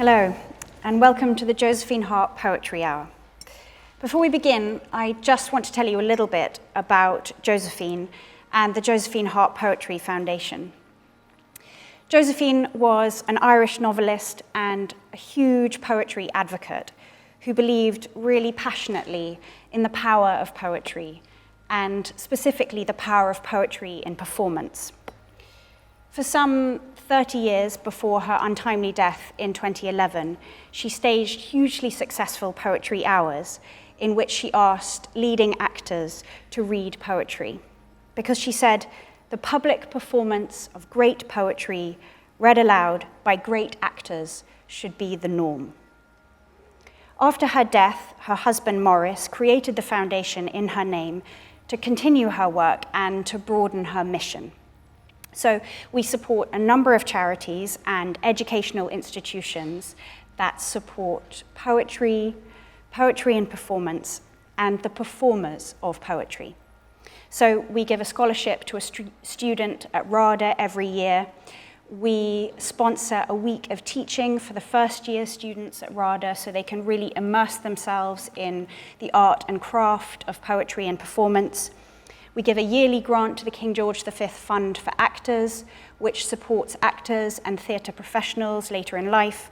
Hello, and welcome to the Josephine Hart Poetry Hour. Before we begin, I just want to tell you a little bit about Josephine and the Josephine Hart Poetry Foundation. Josephine was an Irish novelist and a huge poetry advocate who believed really passionately in the power of poetry, and specifically the power of poetry in performance. For some 30 years before her untimely death in 2011, she staged hugely successful poetry hours in which she asked leading actors to read poetry, because she said the public performance of great poetry read aloud by great actors should be the norm. After her death, her husband Maurice created the foundation in her name to continue her work and to broaden her mission. So we support a number of charities and educational institutions that support poetry and performance, and the performers of poetry. So we give a scholarship to a student at RADA every year. We sponsor a week of teaching for the first year students at RADA so they can really immerse themselves in the art and craft of poetry and performance. We give a yearly grant to the King George V Fund for Actors, which supports actors and theatre professionals later in life.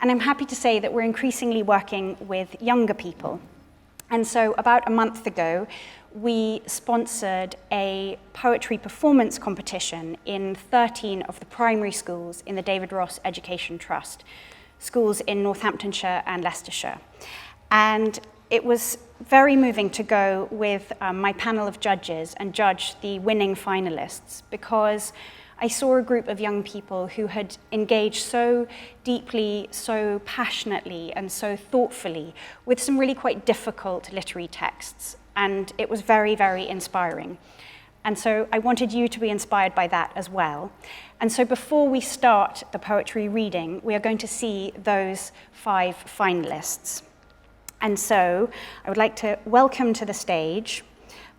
And I'm happy to say that we're increasingly working with younger people. And so about a month ago, we sponsored a poetry performance competition in 13 of the primary schools in the David Ross Education Trust, schools in Northamptonshire and Leicestershire. And it was very moving to go with my panel of judges and judge the winning finalists, because I saw a group of young people who had engaged so deeply, so passionately, and so thoughtfully with some really quite difficult literary texts. And it was very, very inspiring. And so I wanted you to be inspired by that as well. And so before we start the poetry reading, we are going to see those 5 finalists. And so I would like to welcome to the stage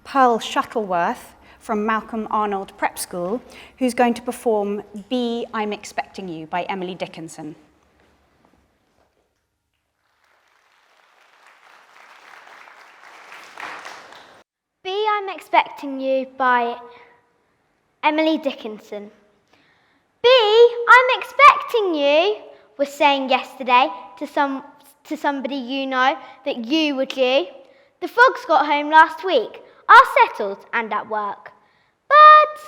Pearl Shuttleworth from Malcolm Arnold Prep School, who's going to perform Be, I'm Expecting You by Emily Dickinson. Be, I'm Expecting You by Emily Dickinson. Be, I'm expecting you was saying yesterday to somebody you know that you were due. The frogs got home last week, are settled and at work, but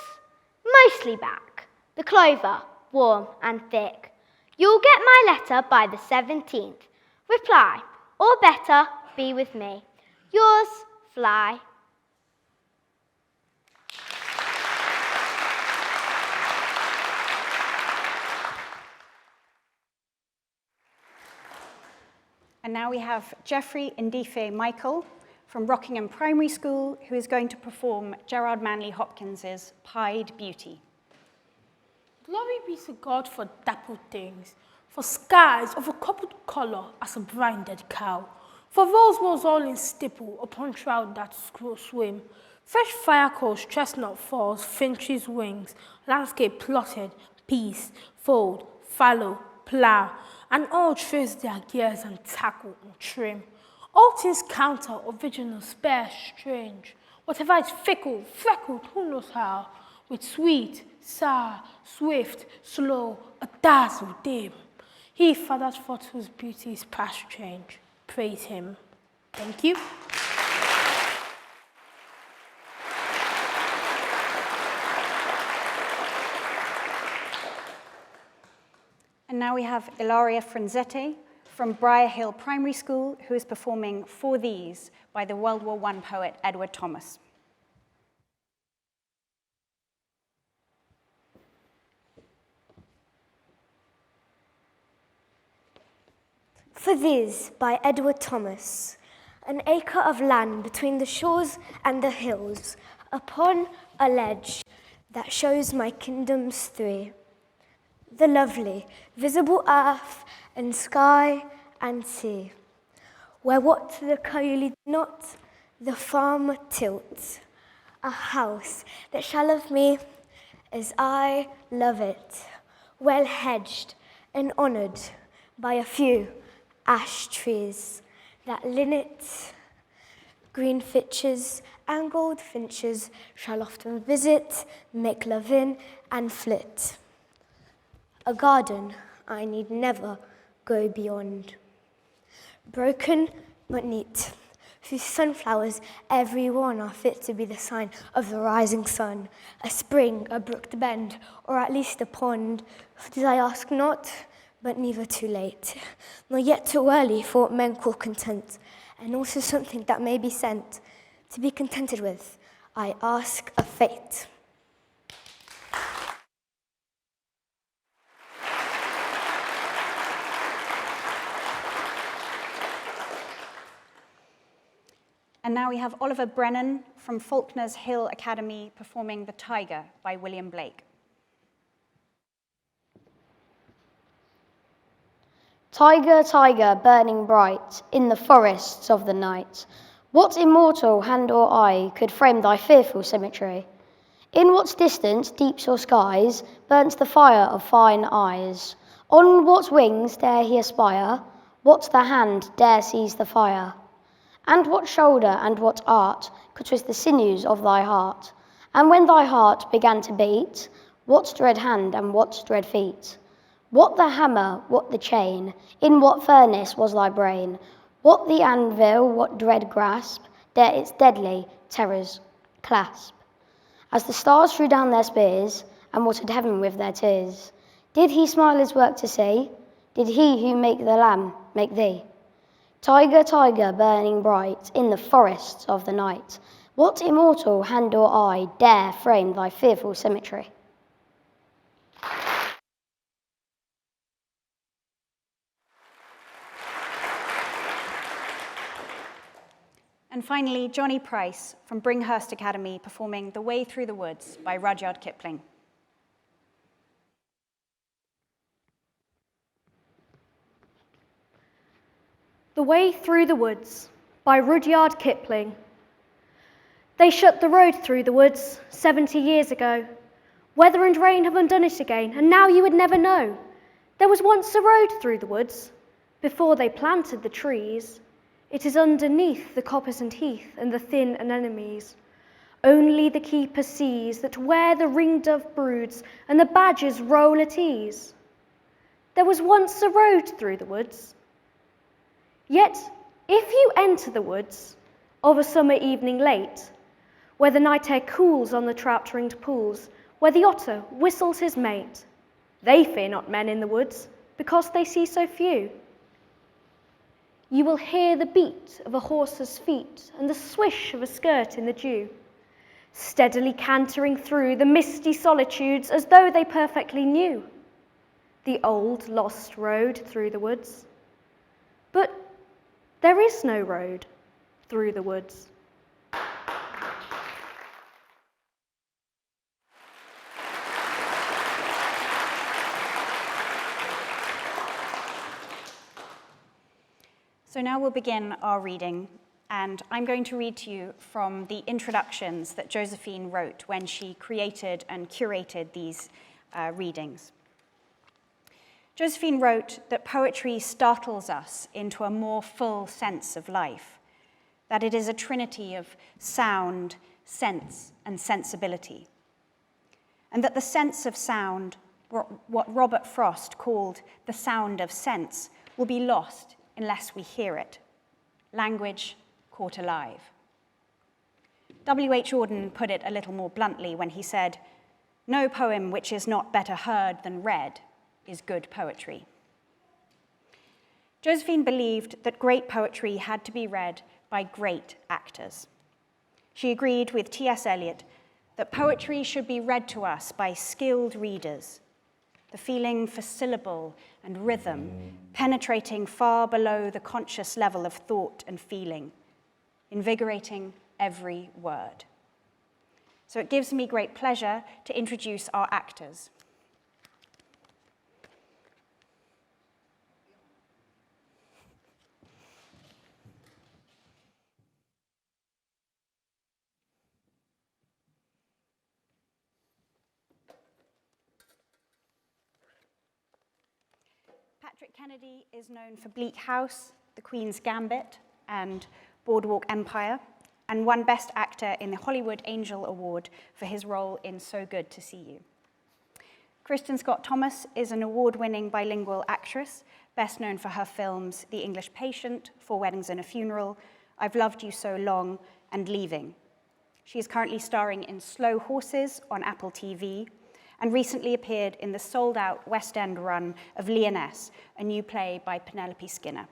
mostly back. The clover, warm and thick. You'll get my letter by the 17th. Reply, or better, be with me. Yours, Fly. And now we have Geoffrey Ndife Michael from Rockingham Primary School, who is going to perform Gerard Manley Hopkins's Pied Beauty. Glory be to God for dappled things, for skies of a coupled colour as a brinded cow, for rose walls all in stipple upon trout that swim, fresh fire coals, chestnut falls, finches' wings, landscape plotted, piece, fold, fallow, plough, and all trace their gears and tackle and trim. All things counter, original, spare, strange. Whatever is fickle, freckled, who knows how, with sweet, sour, swift, slow, a dazzle dim. He fathers forth whose beauty is past change. Praise him. Thank you. And now we have Ilaria Franzetti from Briar Hill Primary School, who is performing For These by the World War I poet Edward Thomas. For These by Edward Thomas. An acre of land between the shores and the hills, upon a ledge that shows my kingdoms 3. The lovely, visible earth and sky and sea, where what the coyote not, the farmer tilts, a house that shall love me as I love it, well hedged and honoured by a few ash trees that linnet, green finches and goldfinches shall often visit, make love in and flit. A garden I need never go beyond. Broken but neat, whose sunflowers every one are fit to be the sign of the rising sun, a spring, a brook to bend, or at least a pond. For this I ask not, but neither too late, nor yet too early for what men call content, and also something that may be sent. To be contented with, I ask a fate. And now we have Oliver Brennan from Faulkner's Hill Academy performing The Tiger by William Blake. Tiger, tiger, burning bright in the forests of the night, what immortal hand or eye could frame thy fearful symmetry? In what distant deeps or skies burns the fire of fine eyes? On what wings dare he aspire? What the hand dare seize the fire? And what shoulder and what art could twist the sinews of thy heart? And when thy heart began to beat, what dread hand and what dread feet? What the hammer, what the chain? In what furnace was thy brain? What the anvil, what dread grasp dare its deadly terrors clasp? As the stars threw down their spears and watered heaven with their tears, did he smile his work to see? Did he who make the lamb make thee? Tiger, tiger, burning bright in the forests of the night, what immortal hand or eye dare frame thy fearful symmetry? And finally, Johnny Price from Bringhurst Academy performing The Way Through the Woods by Rudyard Kipling. The Way Through the Woods by Rudyard Kipling. They shut the road through the woods 70 years ago. Weather and rain have undone it again, and now you would never know. There was once a road through the woods, before they planted the trees. It is underneath the coppice and heath and the thin anemones. Only the keeper sees that where the ringdove broods and the badgers roll at ease. There was once a road through the woods. Yet, if you enter the woods of a summer evening late, where the night air cools on the trout-ringed pools, where the otter whistles his mate, they fear not men in the woods, because they see so few. You will hear the beat of a horse's feet and the swish of a skirt in the dew, steadily cantering through the misty solitudes as though they perfectly knew the old lost road through the woods. But there is no road through the woods. So now we'll begin our reading, and I'm going to read to you from the introductions that Josephine wrote when she created and curated these readings. Josephine wrote that poetry startles us into a more full sense of life, that it is a trinity of sound, sense, and sensibility, and that the sense of sound, what Robert Frost called the sound of sense, will be lost unless we hear it, language caught alive. W.H. Auden put it a little more bluntly when he said, "No poem which is not better heard than read is good poetry." Josephine believed that great poetry had to be read by great actors. She agreed with T.S. Eliot that poetry should be read to us by skilled readers, the feeling for syllable and rhythm penetrating far below the conscious level of thought and feeling, invigorating every word. So it gives me great pleasure to introduce our actors. Patrick Kennedy is known for Bleak House, The Queen's Gambit, and Boardwalk Empire, and won Best Actor in the Hollywood Angel Award for his role in So Good to See You. Kristin Scott Thomas is an award-winning bilingual actress, best known for her films The English Patient, Four Weddings and a Funeral, I've Loved You So Long, and Leaving. She is currently starring in Slow Horses on Apple TV, and recently appeared in the sold-out West End run of Leoness, a new play by Penelope Skinner.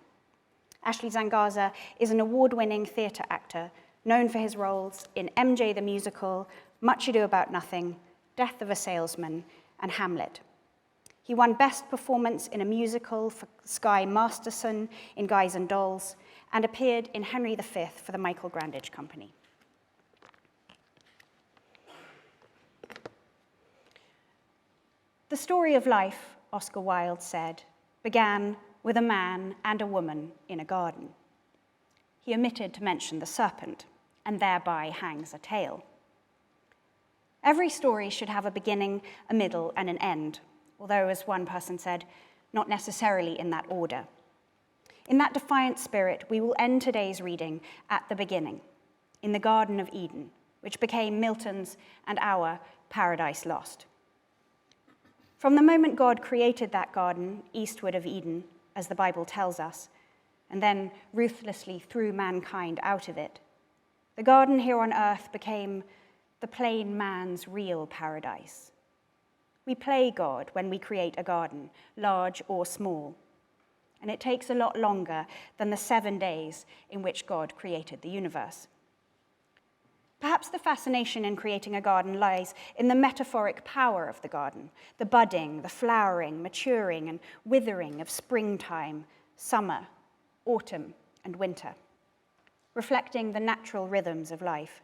Ashley Zhangazha is an award-winning theatre actor, known for his roles in MJ the Musical, Much Ado About Nothing, Death of a Salesman, and Hamlet. He won Best Performance in a Musical for Sky Masterson in Guys and Dolls, and appeared in Henry V for the Michael Grandage Company. The story of life, Oscar Wilde said, began with a man and a woman in a garden. He omitted to mention the serpent, and thereby hangs a tale. Every story should have a beginning, a middle, and an end, although, as one person said, not necessarily in that order. In that defiant spirit, we will end today's reading at the beginning, in the Garden of Eden, which became Milton's and our Paradise Lost. From the moment God created that garden, eastward of Eden, as the Bible tells us, and then ruthlessly threw mankind out of it, the garden here on earth became the plain man's real paradise. We play God when we create a garden, large or small, and it takes a lot longer than the 7 days in which God created the universe. Perhaps the fascination in creating a garden lies in the metaphoric power of the garden, the budding, the flowering, maturing, and withering of springtime, summer, autumn, and winter, reflecting the natural rhythms of life.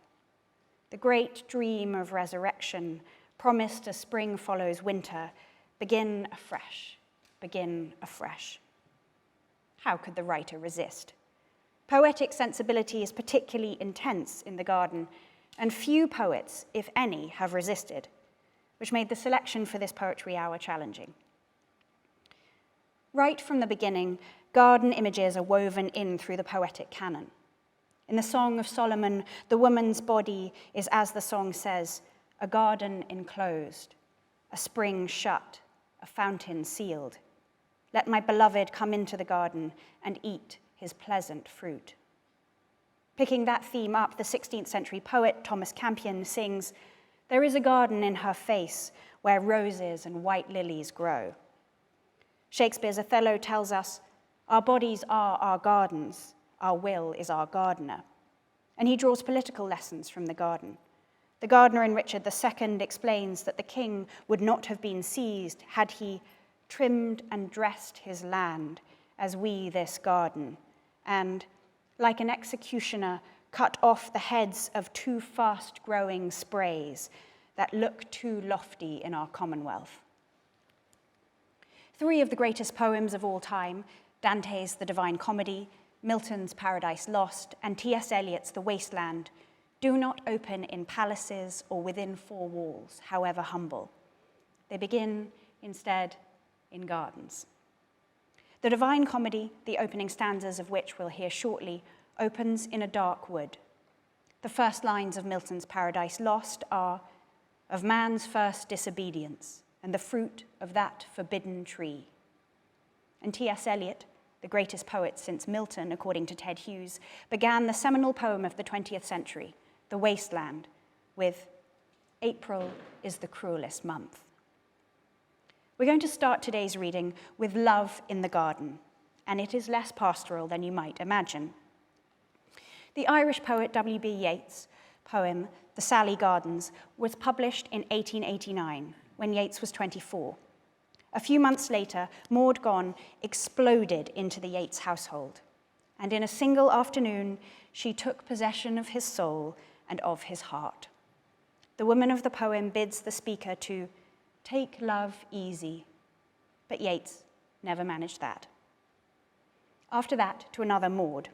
The great dream of resurrection, promised as spring follows winter, begin afresh, begin afresh. How could the writer resist? Poetic sensibility is particularly intense in the garden, and few poets, if any, have resisted, which made the selection for this poetry hour challenging. Right from the beginning, garden images are woven in through the poetic canon. In the Song of Solomon, the woman's body is, as the song says, a garden enclosed, a spring shut, a fountain sealed. Let my beloved come into the garden and eat his pleasant fruit. Picking that theme up, the 16th century poet Thomas Campion sings, "There is a garden in her face where roses and white lilies grow." Shakespeare's Othello tells us, our bodies are our gardens, our will is our gardener. And he draws political lessons from the garden. The gardener in Richard II explains that the king would not have been seized had he trimmed and dressed his land as we this garden, and, like an executioner, cut off the heads of too fast-growing sprays that look too lofty in our commonwealth. Three of the greatest poems of all time, Dante's The Divine Comedy, Milton's Paradise Lost, and T.S. Eliot's The Waste Land, do not open in palaces or within four walls, however humble. They begin, instead, in gardens. The Divine Comedy, the opening stanzas of which we'll hear shortly, opens in a dark wood. The first lines of Milton's Paradise Lost are, "Of man's first disobedience, and the fruit of that forbidden tree." And T.S. Eliot, the greatest poet since Milton, according to Ted Hughes, began the seminal poem of the 20th century, The Waste Land, with, "April is the cruelest month." We're going to start today's reading with love in the garden, and it is less pastoral than you might imagine. The Irish poet W.B. Yeats' poem, The Sally Gardens, was published in 1889, when Yeats was 24. A few months later, Maud Gonne exploded into the Yeats household, and in a single afternoon, she took possession of his soul and of his heart. The woman of the poem bids the speaker to take love easy, but Yeats never managed that. After that, to another Maud.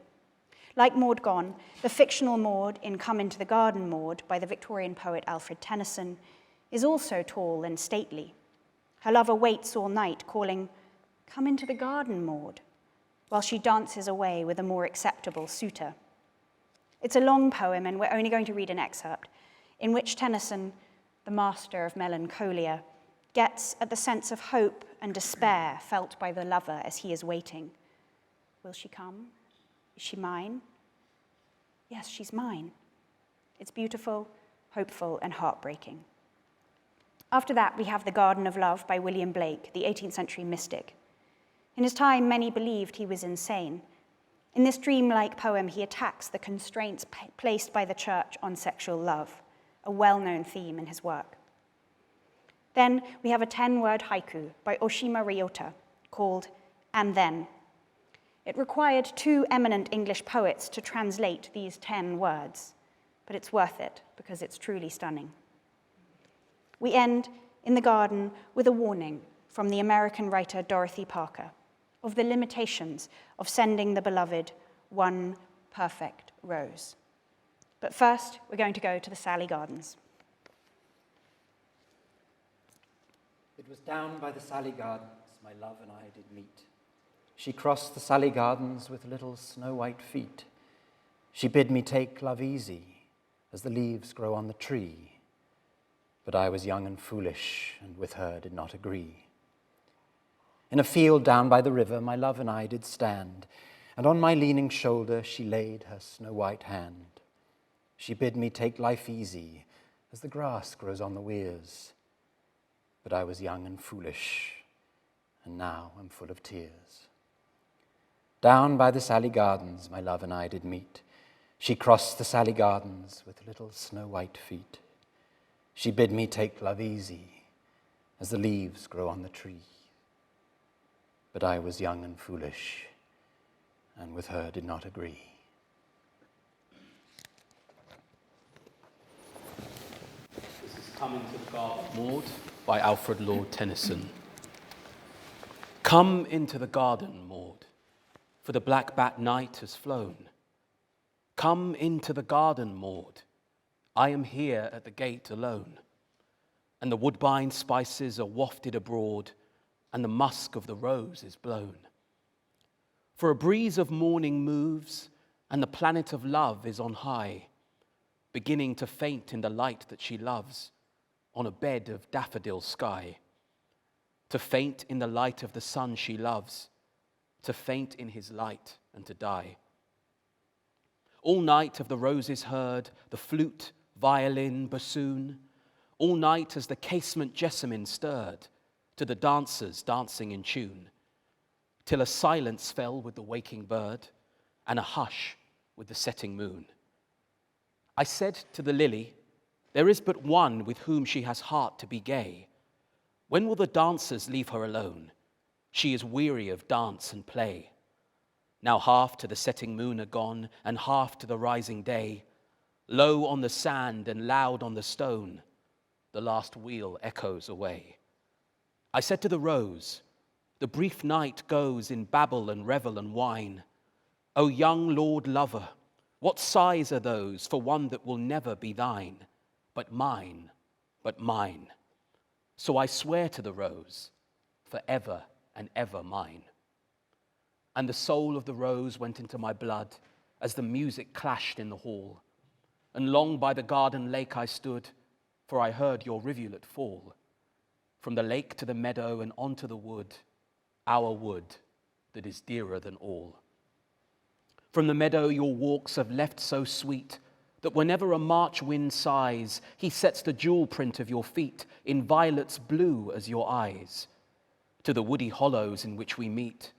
Like Maud Gonne, the fictional Maud in Come Into the Garden Maud by the Victorian poet Alfred Tennyson is also tall and stately. Her lover waits all night, calling, Come into the garden, Maud, while she dances away with a more acceptable suitor. It's a long poem, and we're only going to read an excerpt, in which Tennyson, the master of melancholia, gets at the sense of hope and despair felt by the lover as he is waiting. Will she come? Is she mine? Yes, she's mine. It's beautiful, hopeful, and heartbreaking. After that, we have The Garden of Love by William Blake, the 18th century mystic. In his time, many believed he was insane. In this dreamlike poem, he attacks the constraints placed by the church on sexual love, a well-known theme in his work. Then we have a 10-word haiku by Oshima Ryota called And Then. It required 2 eminent English poets to translate these 10 words, but it's worth it because it's truly stunning. We end in the garden with a warning from the American writer Dorothy Parker of the limitations of sending the beloved one perfect rose. But first, we're going to go to the Sally Gardens. It was down by the Sally Gardens my love and I did meet. She crossed the Sally Gardens with little snow-white feet. She bid me take love easy, as the leaves grow on the tree. But I was young and foolish, and with her did not agree. In a field down by the river, my love and I did stand, and on my leaning shoulder she laid her snow-white hand. She bid me take life easy, as the grass grows on the weirs. But I was young and foolish, and now I'm full of tears. Down by the Sally Gardens, my love and I did meet. She crossed the Sally Gardens with little snow-white feet. She bid me take love easy, as the leaves grow on the tree. But I was young and foolish, and with her did not agree. This is Come into the Garden, Maud, by Alfred Lord Tennyson. Come into the garden, Maud, for the black bat night has flown. Come into the garden, Maud, I am here at the gate alone. And the woodbine spices are wafted abroad, and the musk of the rose is blown. For a breeze of morning moves, and the planet of love is on high, beginning to faint in the light that she loves, on a bed of daffodil sky. To faint in the light of the sun she loves, to faint in his light and to die. All night have the roses heard the flute, violin, bassoon. All night has the casement jessamine stirred to the dancers dancing in tune, till a silence fell with the waking bird and a hush with the setting moon. I said to the lily, there is but one with whom she has heart to be gay. When will the dancers leave her alone? She is weary of dance and play. Now half to the setting moon are gone, and half to the rising day. Low on the sand and loud on the stone, the last wheel echoes away. I said to the rose, the brief night goes in babble and revel and wine. O young lord lover, what sighs are those for one that will never be thine, but mine, but mine. So I swear to the rose, forever and ever mine. And the soul of the rose went into my blood as the music clashed in the hall. And long by the garden lake I stood, for I heard your rivulet fall. From the lake to the meadow and onto the wood, our wood that is dearer than all. From the meadow your walks have left so sweet, that whenever a March wind sighs, he sets the jewel print of your feet in violets blue as your eyes, to the woody hollows in which we meet,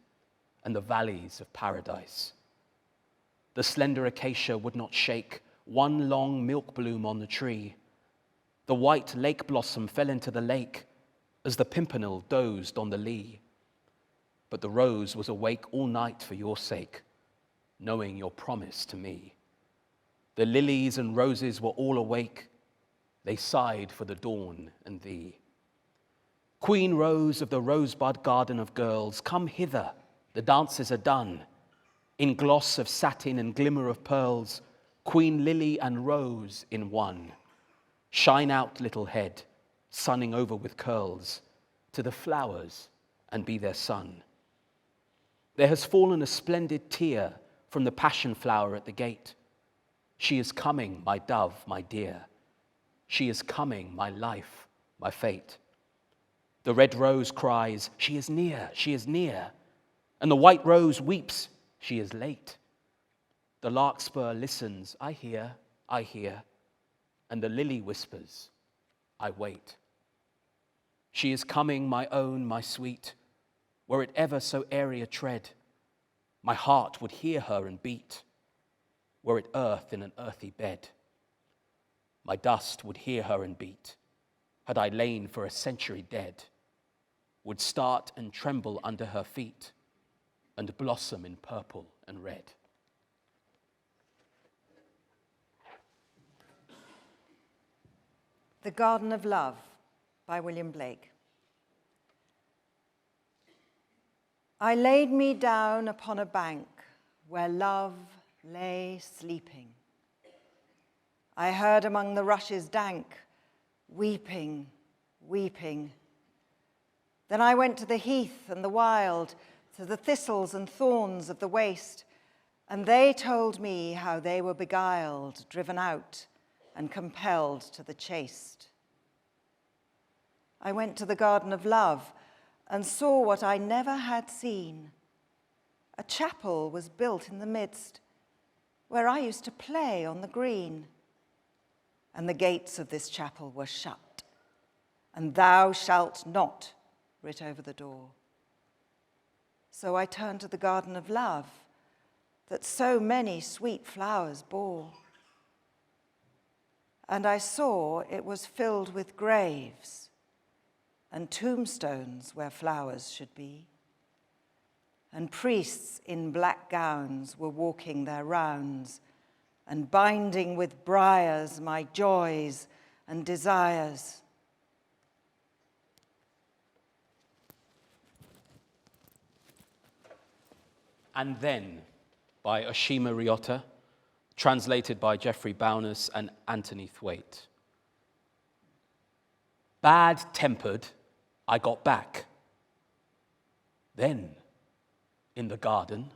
and the valleys of paradise. The slender acacia would not shake one long milk bloom on the tree. The white lake blossom fell into the lake as the pimpernel dozed on the lea. But the rose was awake all night for your sake, knowing your promise to me. The lilies and roses were all awake. They sighed for the dawn and thee. Queen Rose of the rosebud garden of girls, come hither, the dances are done. In gloss of satin and glimmer of pearls, Queen Lily and Rose in one. Shine out, little head, sunning over with curls, to the flowers and be their sun. There has fallen a splendid tear from the passion flower at the gate. She is coming, my dove, my dear. She is coming, my life, my fate. The red rose cries, she is near, she is near. And the white rose weeps, she is late. The larkspur listens, I hear, I hear. And the lily whispers, I wait. She is coming, my own, my sweet. Were it ever so airy a tread, my heart would hear her and beat. Were it earth in an earthy bed, my dust would hear her and beat. Had I lain for a century dead, would start and tremble under her feet and blossom in purple and red. The Garden of Love by William Blake. I laid me down upon a bank where love lay sleeping. I heard among the rushes dank, weeping, weeping. Then I went to the heath and the wild, to the thistles and thorns of the waste, and they told me how they were beguiled, driven out, and compelled to the chaste. I went to the Garden of Love and saw what I never had seen. A chapel was built in the midst, where I used to play on the green. And the gates of this chapel were shut, and thou shalt not writ over the door. So I turned to the Garden of Love, that so many sweet flowers bore. And I saw it was filled with graves, and tombstones where flowers should be. And priests in black gowns were walking their rounds, and binding with briars my joys and desires. And Then, by Oshima Ryota, translated by Geoffrey Bowness and Anthony Thwaite. Bad-tempered, I got back. Then, in the garden,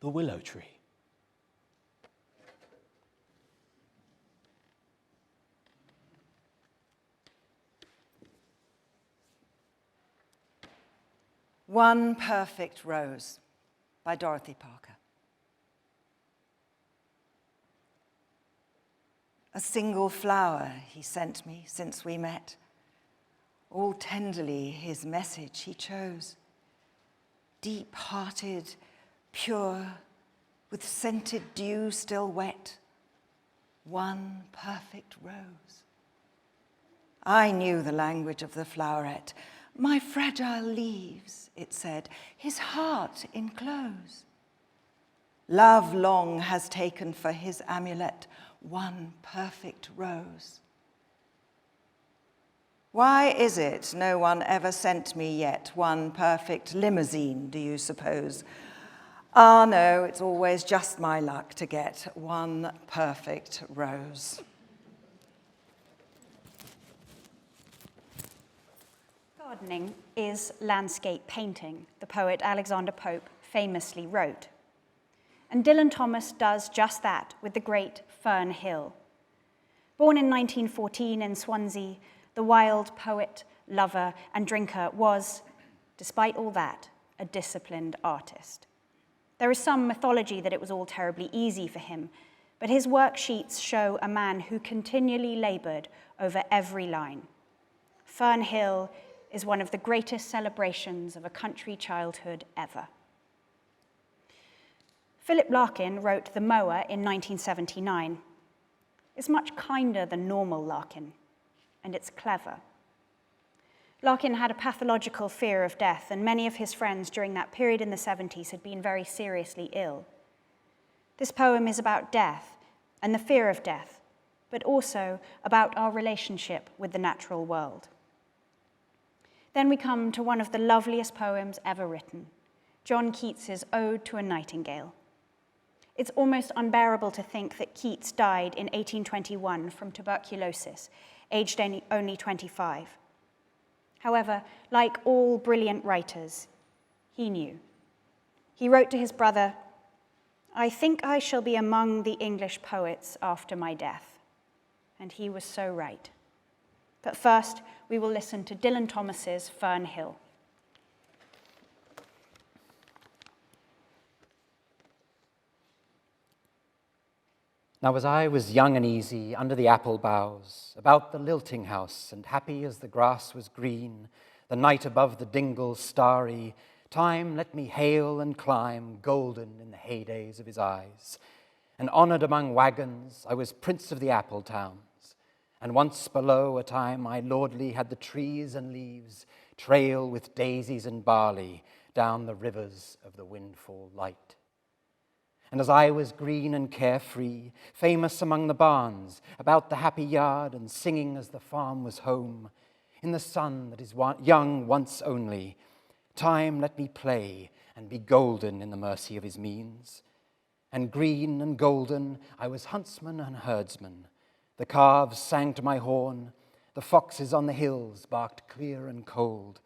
the willow tree. One Perfect Rose by Dorothy Parker. A single flower he sent me since we met. All tenderly his message he chose. Deep-hearted, pure, with scented dew still wet. One perfect rose. I knew the language of the floweret. My fragile leaves, it said, his heart enclose. Love long has taken for his amulet one perfect rose. Why is it no one ever sent me yet one perfect limousine, do you suppose? Ah, no, it's always just my luck to get one perfect rose. Gardening is landscape painting, the poet Alexander Pope famously wrote. And Dylan Thomas does just that with the great Fern Hill. Born in 1914 in Swansea, the wild poet, lover, and drinker was, despite all that, a disciplined artist. There is some mythology that it was all terribly easy for him, but his worksheets show a man who continually labored over every line. Fern Hill is one of the greatest celebrations of a country childhood ever. Philip Larkin wrote The Mower in 1979. It's much kinder than normal Larkin, and it's clever. Larkin had a pathological fear of death, and many of his friends during that period in the 70s had been very seriously ill. This poem is about death and the fear of death, but also about our relationship with the natural world. Then we come to one of the loveliest poems ever written, John Keats's Ode to a Nightingale. It's almost unbearable to think that Keats died in 1821 from tuberculosis, aged only 25. However, like all brilliant writers, he knew. He wrote to his brother, "I think I shall be among the English poets after my death." And he was so right. But first, we will listen to Dylan Thomas's Fern Hill. Now as I was young and easy under the apple boughs, about the lilting house, and happy as the grass was green, the night above the dingles starry, time let me hail and climb, golden in the heydays of his eyes. And honoured among wagons, I was prince of the apple towns. And once below a time I lordly had the trees and leaves trail with daisies and barley down the rivers of the windfall light. And as I was green and carefree, famous among the barns, about the happy yard, and singing as the farm was home, in the sun that is young once only, time let me play and be golden in the mercy of his means. And green and golden I was huntsman and herdsman. The calves sang to my horn, the foxes on the hills barked clear and cold,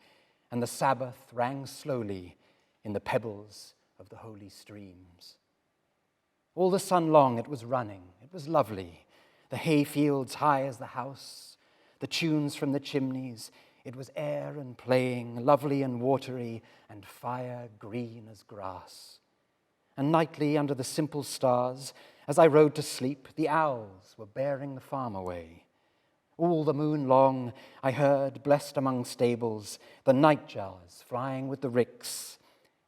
and the Sabbath rang slowly in the pebbles of the holy streams. All the sun long it was running, it was lovely, the hay fields high as the house, the tunes from the chimneys, it was air and playing, lovely and watery, and fire green as grass. And nightly under the simple stars, as I rode to sleep, the owls were bearing the farm away. All the moon long I heard, blessed among stables, the nightjars flying with the ricks,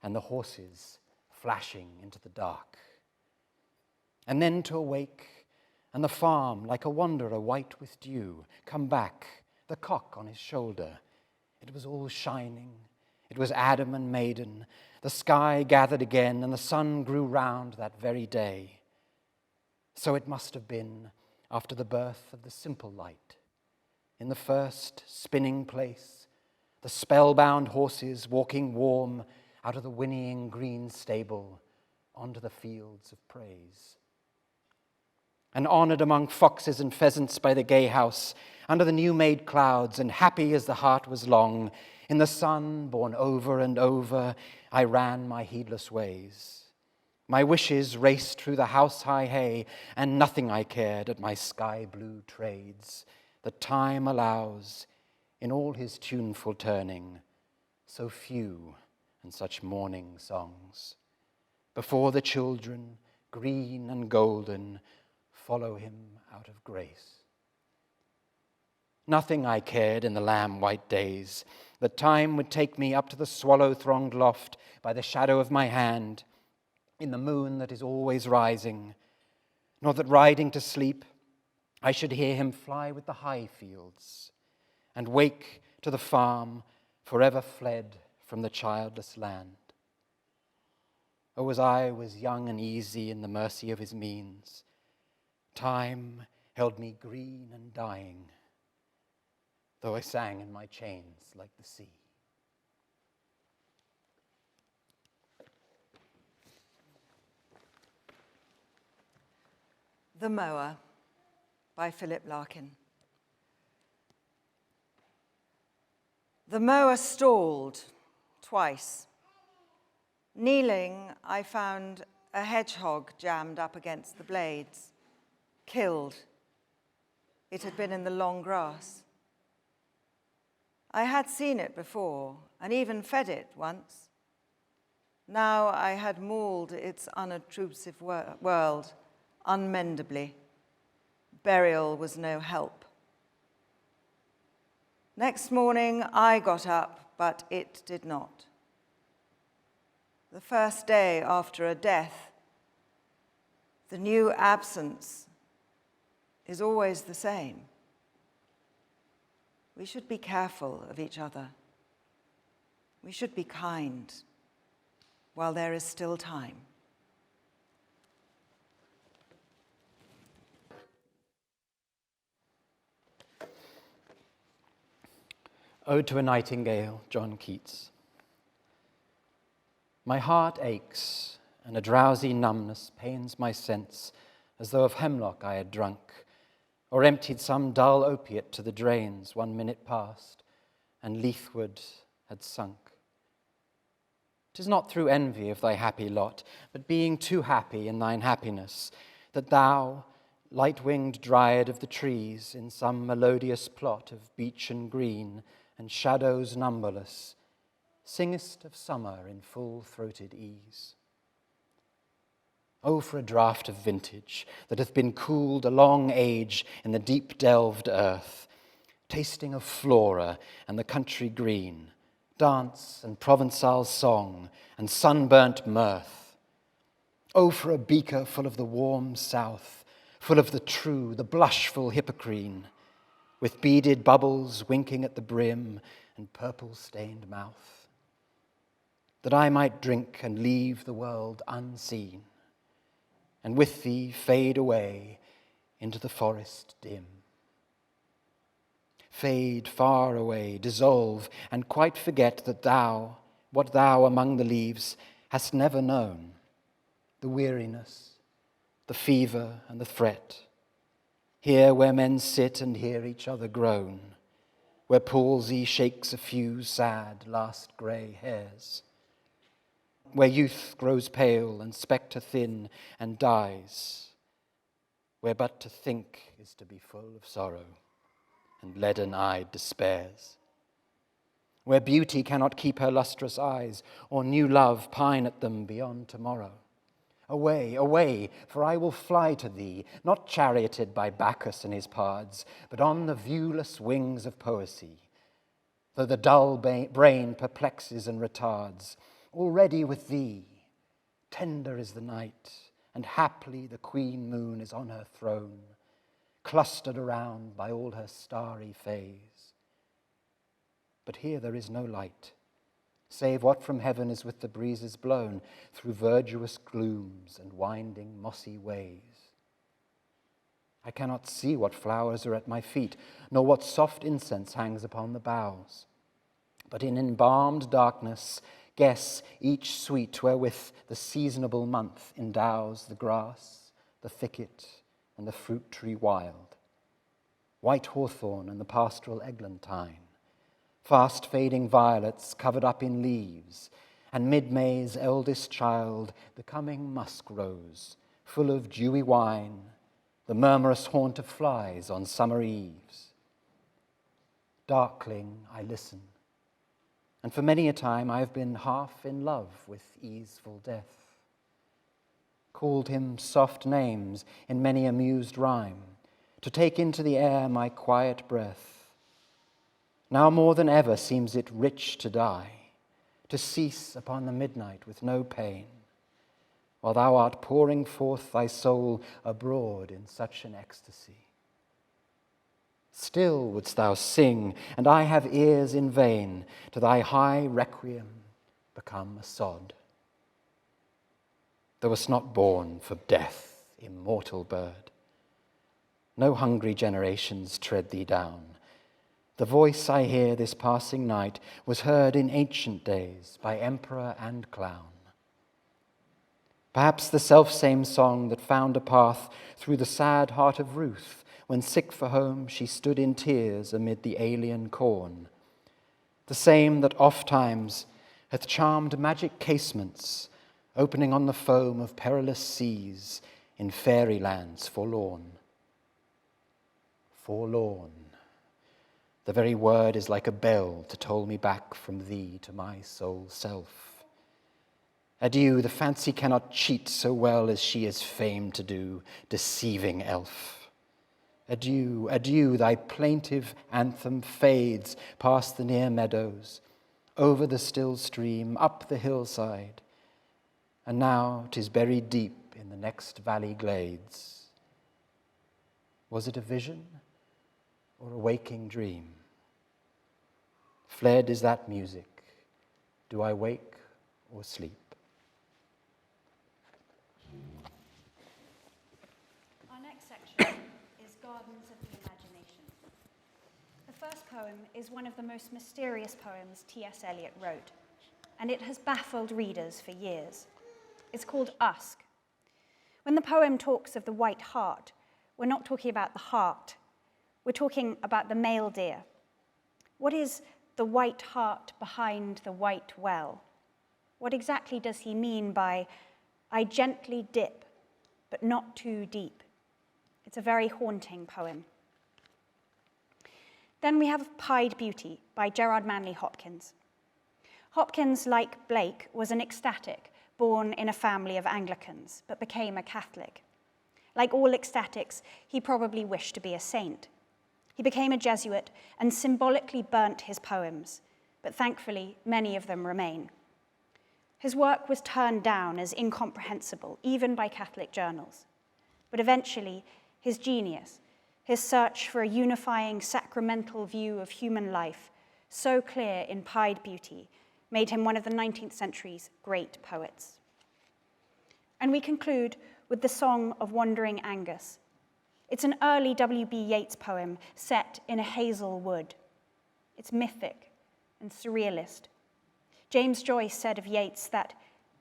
and the horses flashing into the dark. And then to awake, and the farm like a wanderer white with dew, come back, the cock on his shoulder. It was all shining, it was Adam and maiden, the sky gathered again, and the sun grew round that very day. So it must have been after the birth of the simple light. In the first spinning place, the spellbound horses walking warm out of the whinnying green stable onto the fields of praise. And honoured among foxes and pheasants by the gay house, under the new-made clouds, and happy as the heart was long, in the sun, borne over and over, I ran my heedless ways. My wishes raced through the house-high hay, and nothing I cared at my sky-blue trades, that time allows, in all his tuneful turning, so few and such morning songs. Before the children, green and golden, follow him out of grace. Nothing I cared in the lamb-white days, that time would take me up to the swallow-thronged loft by the shadow of my hand, in the moon that is always rising, nor that riding to sleep I should hear him fly with the high fields, and wake to the farm forever fled from the childless land. Oh, as I was young and easy in the mercy of his means, time held me green and dying, though I sang in my chains like the sea. The Mower by Philip Larkin. The mower stalled twice. Kneeling, I found a hedgehog jammed up against the blades, killed. It had been in the long grass. I had seen it before and even fed it once. Now I had mauled its unobtrusive world unmendably. Burial was no help. Next morning I got up, but it did not. The first day after a death, the new absence is always the same. We should be careful of each other. We should be kind while there is still time. Ode to a Nightingale, John Keats. My heart aches, and a drowsy numbness pains my sense, as though of hemlock I had drunk, or emptied some dull opiate to the drains 1 minute past, and Leithwood had sunk. 'Tis not through envy of thy happy lot, but being too happy in thine happiness, that thou, light-winged dryad of the trees, in some melodious plot of beechen green and shadows numberless, singest of summer in full-throated ease. Oh, for a draught of vintage that hath been cooled a long age in the deep-delved earth, tasting of flora and the country green, dance and Provençal song and sunburnt mirth. Oh, for a beaker full of the warm south, full of the true, the blushful Hippocrene, with beaded bubbles winking at the brim and purple-stained mouth, that I might drink and leave the world unseen, and with thee fade away into the forest dim. Fade far away, dissolve, and quite forget that thou, what thou among the leaves hast never known, the weariness, the fever and the fret, here where men sit and hear each other groan, where palsy shakes a few sad last grey hairs, where youth grows pale and spectre thin and dies, where but to think is to be full of sorrow and leaden-eyed despairs, where beauty cannot keep her lustrous eyes, or new love pine at them beyond tomorrow. Away, away, for I will fly to thee, not charioted by Bacchus and his pards, but on the viewless wings of poesy. Though the dull brain perplexes and retards, already with thee, tender is the night, and haply the queen moon is on her throne, clustered around by all her starry fays. But here there is no light, save what from heaven is with the breezes blown through verdurous glooms and winding mossy ways. I cannot see what flowers are at my feet, nor what soft incense hangs upon the boughs, but in embalmed darkness guess each sweet wherewith the seasonable month endows the grass, the thicket, and the fruit tree wild, white hawthorn and the pastoral eglantine, fast fading violets covered up in leaves, and mid-May's eldest child, the coming musk rose, full of dewy wine, the murmurous haunt of flies on summer eves. Darkling I listen, and for many a time I have been half in love with easeful death, called him soft names in many amused rhyme, to take into the air my quiet breath. Now more than ever seems it rich to die, to cease upon the midnight with no pain, while thou art pouring forth thy soul abroad in such an ecstasy. Still wouldst thou sing, and I have ears in vain, to thy high requiem become a sod. Thou wast not born for death, immortal bird. No hungry generations tread thee down. The voice I hear this passing night was heard in ancient days by emperor and clown. Perhaps the selfsame song that found a path through the sad heart of Ruth, when sick for home she stood in tears amid the alien corn. The same that ofttimes hath charmed magic casements, opening on the foam of perilous seas in fairy lands forlorn. Forlorn. The very word is like a bell to toll me back from thee to my sole self. Adieu, the fancy cannot cheat so well as she is famed to do, deceiving elf. Adieu, adieu, thy plaintive anthem fades past the near meadows, over the still stream, up the hillside, and now 'tis buried deep in the next valley glades. Was it a vision or a waking dream? Fled is that music. Do I wake or sleep? Our next section is Gardens of the Imagination. The first poem is one of the most mysterious poems T.S. Eliot wrote, and it has baffled readers for years. It's called Usk. When the poem talks of the white hart, we're not talking about the heart. We're talking about the male deer. What is the white hart behind the white well? What exactly does he mean by, I gently dip, but not too deep? It's a very haunting poem. Then we have Pied Beauty by Gerard Manley Hopkins. Hopkins, like Blake, was an ecstatic born in a family of Anglicans, but became a Catholic. Like all ecstatics, he probably wished to be a saint. He became a Jesuit and symbolically burnt his poems, but thankfully, many of them remain. His work was turned down as incomprehensible, even by Catholic journals. But eventually, his genius, his search for a unifying sacramental view of human life, so clear in Pied Beauty, made him one of the 19th century's great poets. And we conclude with the Song of Wandering Angus. It's an early W.B. Yeats poem set in a hazel wood. It's mythic and surrealist. James Joyce said of Yeats that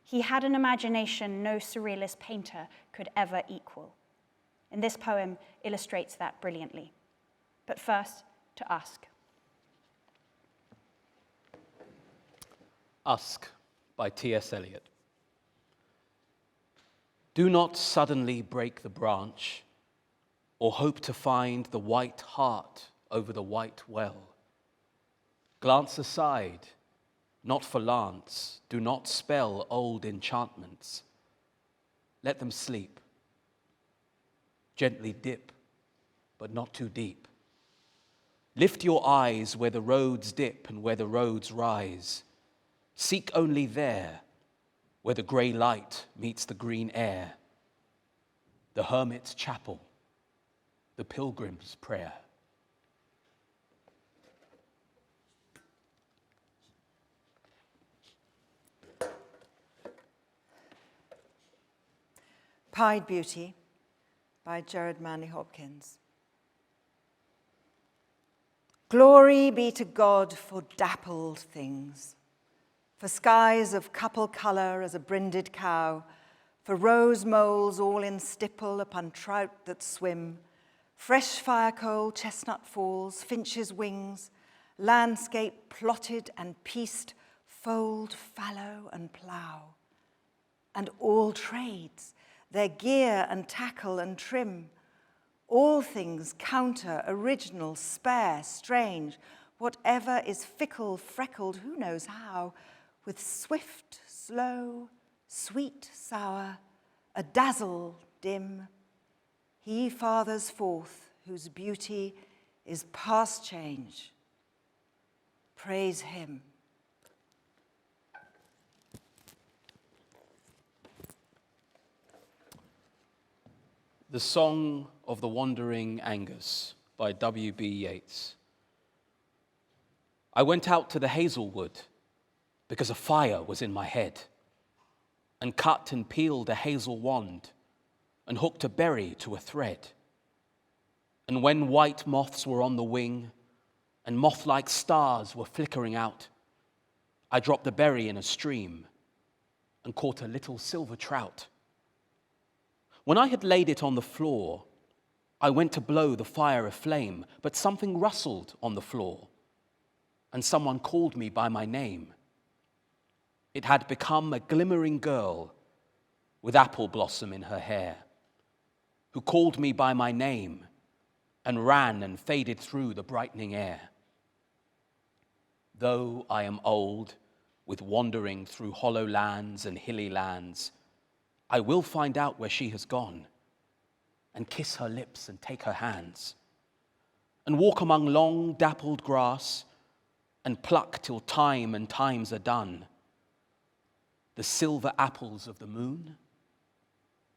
he had an imagination no surrealist painter could ever equal. And this poem illustrates that brilliantly. But first, to Usk. Usk by T.S. Eliot. Do not suddenly break the branch or hope to find the white hart over the white well. Glance aside, not for lance, do not spell old enchantments. Let them sleep. Gently dip, but not too deep. Lift your eyes where the roads dip and where the roads rise. Seek only there, where the grey light meets the green air. The hermit's chapel, the pilgrim's prayer. Pied Beauty by Gerard Manley Hopkins. Glory be to God for dappled things, for skies of couple colour as a brinded cow, for rose moles all in stipple upon trout that swim, fresh fire coal, chestnut falls, finches' wings, landscape plotted and pieced, fold, fallow and plough, and all trades, their gear and tackle and trim, all things counter, original, spare, strange, whatever is fickle, freckled, who knows how, with swift, slow, sweet, sour, a dazzle dim, he fathers forth whose beauty is past change. Praise him. The Song of the Wandering Angus by W.B. Yeats. I went out to the hazelwood because a fire was in my head, and cut and peeled a hazel wand, and hooked a berry to a thread. And when white moths were on the wing, and moth-like stars were flickering out, I dropped the berry in a stream, and caught a little silver trout. When I had laid it on the floor, I went to blow the fire aflame, but something rustled on the floor, and someone called me by my name. It had become a glimmering girl with apple blossom in her hair, who called me by my name and ran and faded through the brightening air. Though I am old, with wandering through hollow lands and hilly lands, I will find out where she has gone, and kiss her lips and take her hands, and walk among long dappled grass, and pluck till time and times are done, the silver apples of the moon,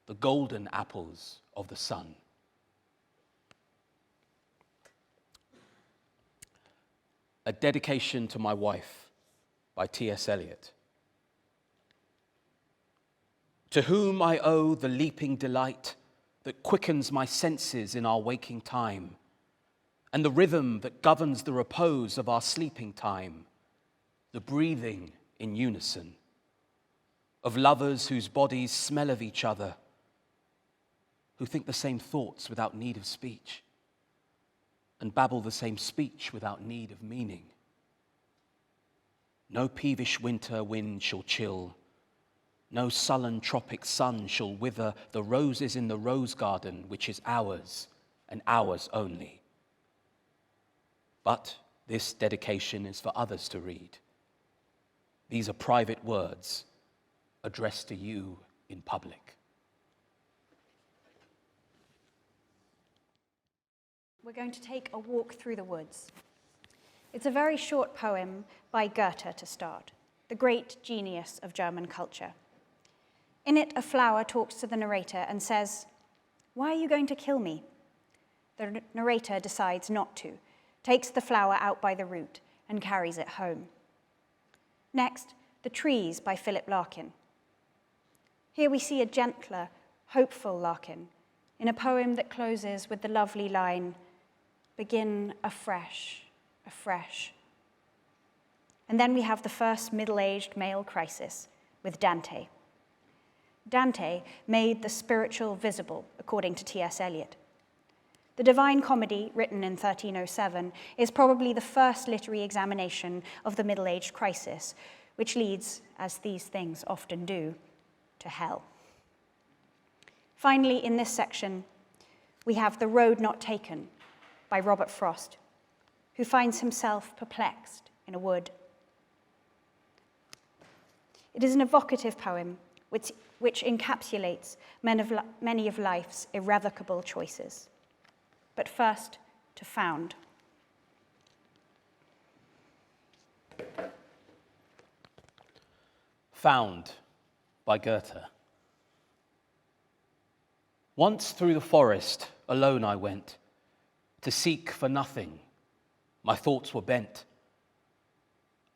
the golden apples of the sun. A Dedication to My Wife by T.S. Eliot. To whom I owe the leaping delight that quickens my senses in our waking time, and the rhythm that governs the repose of our sleeping time, the breathing in unison, of lovers whose bodies smell of each other, who think the same thoughts without need of speech, and babble the same speech without need of meaning. No peevish winter wind shall chill. No sullen tropic sun shall wither the roses in the rose garden, which is ours and ours only. But this dedication is for others to read. These are private words addressed to you in public. We're going to take a walk through the woods. It's a very short poem by Goethe to start, the great genius of German culture. In it, a flower talks to the narrator and says, "Why are you going to kill me?" The narrator decides not to, takes the flower out by the root and carries it home. Next, The Trees by Philip Larkin. Here we see a gentler, hopeful Larkin in a poem that closes with the lovely line, "Begin afresh, afresh." And then we have the first middle-aged male crisis with Dante. Dante made the spiritual visible, according to T.S. Eliot. The Divine Comedy, written in 1307, is probably the first literary examination of the middle-aged crisis, which leads, as these things often do, to hell. Finally, in this section, we have The Road Not Taken by Robert Frost, who finds himself perplexed in a wood. It is an evocative poem which encapsulates many of life's irrevocable choices. But first, to Found. Found by Goethe. Once through the forest alone I went, to seek for nothing. My thoughts were bent.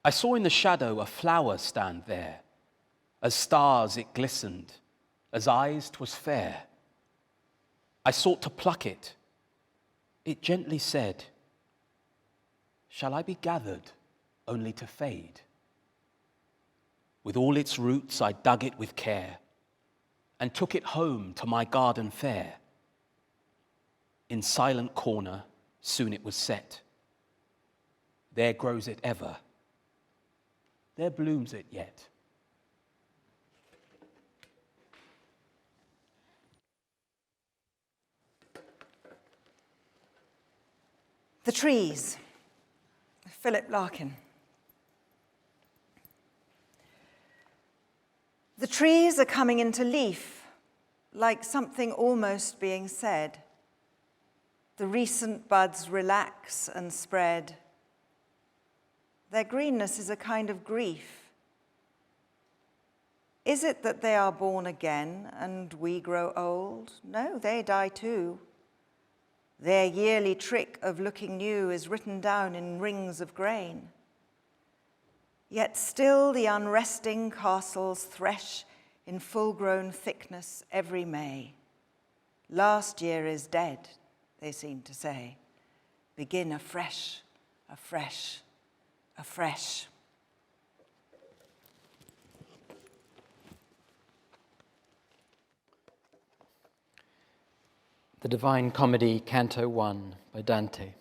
I saw in the shadow a flower stand there. As stars it glistened, as eyes 'twas fair. I sought to pluck it. It gently said, "Shall I be gathered only to fade?" With all its roots I dug it with care, and took it home to my garden fair. In silent corner soon it was set. There grows it ever, there blooms it yet. The Trees, Philip Larkin. The trees are coming into leaf, like something almost being said. The recent buds relax and spread. Their greenness is a kind of grief. Is it that they are born again and we grow old? No, they die too. Their yearly trick of looking new is written down in rings of grain. Yet still the unresting castles thresh in full-grown thickness every May. Last year is dead, they seem to say. Begin afresh, afresh, afresh. The Divine Comedy, Canto 1 by Dante.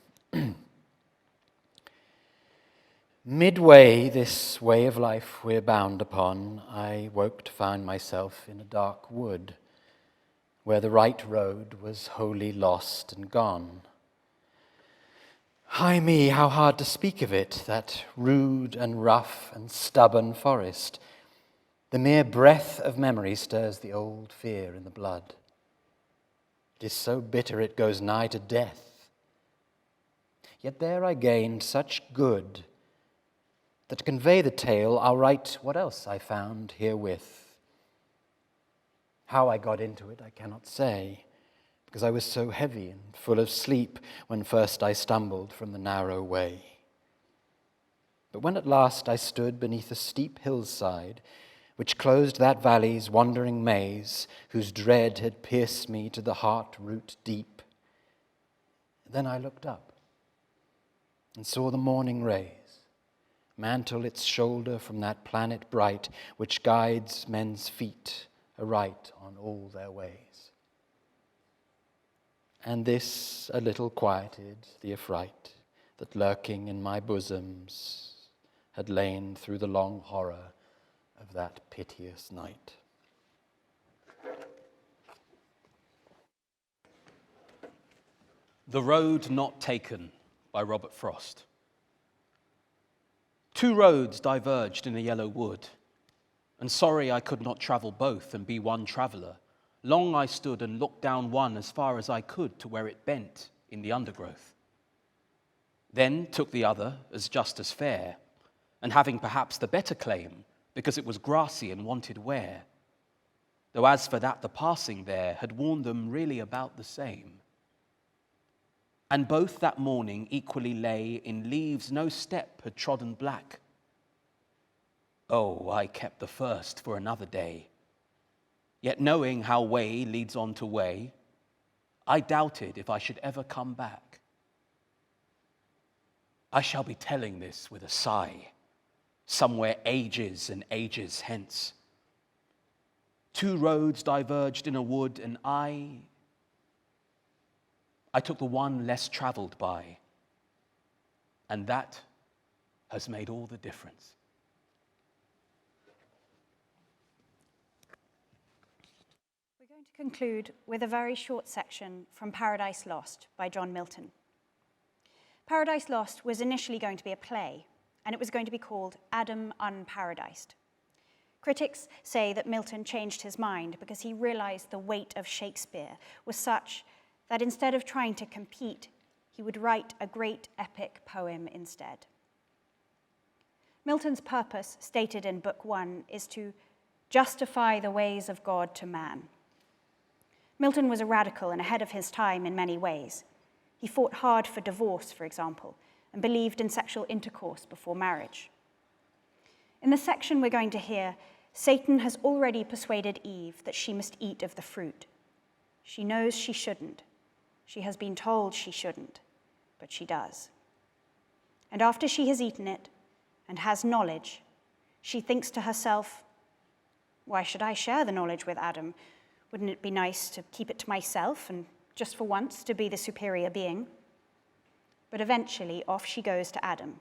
Midway this way of life we're bound upon, I woke to find myself in a dark wood, where the right road was wholly lost and gone. Ay me, how hard to speak of it, that rude and rough and stubborn forest. The mere breath of memory stirs the old fear in the blood. It is so bitter it goes nigh to death. Yet there I gained such good that to convey the tale, I'll write what else I found herewith. How I got into it I cannot say, because I was so heavy and full of sleep when first I stumbled from the narrow way. But when at last I stood beneath a steep hillside, which closed that valley's wandering maze, whose dread had pierced me to the heart-root deep, then I looked up and saw the morning rays mantle its shoulder from that planet bright which guides men's feet aright on all their ways. And this a little quieted the affright that lurking in my bosoms had lain through the long horror of that piteous night. The Road Not Taken by Robert Frost. Two roads diverged in a yellow wood, and sorry I could not travel both and be one traveller. Long I stood and looked down one as far as I could to where it bent in the undergrowth. Then took the other as just as fair, and having perhaps the better claim, because it was grassy and wanted wear. Though as for that the passing there had warned them really about the same. And both that morning equally lay in leaves no step had trodden black. Oh, I kept the first for another day. Yet knowing how way leads on to way, I doubted if I should ever come back. I shall be telling this with a sigh, somewhere ages and ages hence. Two roads diverged in a wood, and I took the one less traveled by, and that has made all the difference. We're going to conclude with a very short section from Paradise Lost by John Milton. Paradise Lost was initially going to be a play, and it was going to be called Adam Unparadised. Critics say that Milton changed his mind because he realized the weight of Shakespeare was such that instead of trying to compete, he would write a great epic poem instead. Milton's purpose, stated in Book 1, is to justify the ways of God to man. Milton was a radical and ahead of his time in many ways. He fought hard for divorce, for example, and believed in sexual intercourse before marriage. In the section we're going to hear, Satan has already persuaded Eve that she must eat of the fruit. She knows she shouldn't. She has been told she shouldn't, but she does. And after she has eaten it and has knowledge, she thinks to herself, why should I share the knowledge with Adam? Wouldn't it be nice to keep it to myself and just for once to be the superior being? But eventually off she goes to Adam,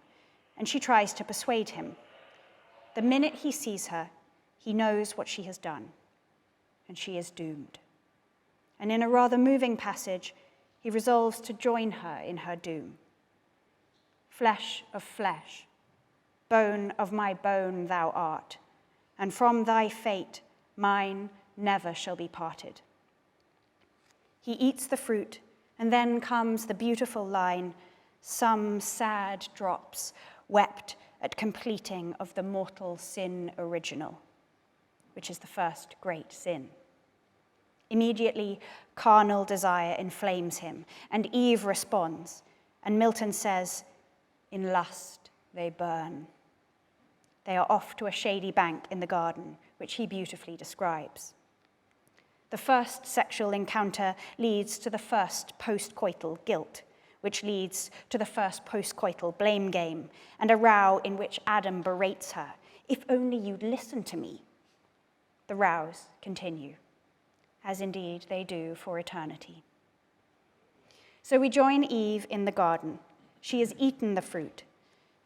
and she tries to persuade him. The minute he sees her, he knows what she has done, and she is doomed. And in a rather moving passage, he resolves to join her in her doom. Flesh of flesh, bone of my bone thou art, and from thy fate mine never shall be parted. He eats the fruit, and then comes the beautiful line, some sad drops wept at completing of the mortal sin original, which is the first great sin. Immediately, carnal desire inflames him, and Eve responds, and Milton says, in lust they burn. They are off to a shady bank in the garden, which he beautifully describes. The first sexual encounter leads to the first post-coital guilt, which leads to the first post-coital blame game, and a row in which Adam berates her. If only you'd listen to me. The rows continue, as indeed they do for eternity. So we join Eve in the garden. She has eaten the fruit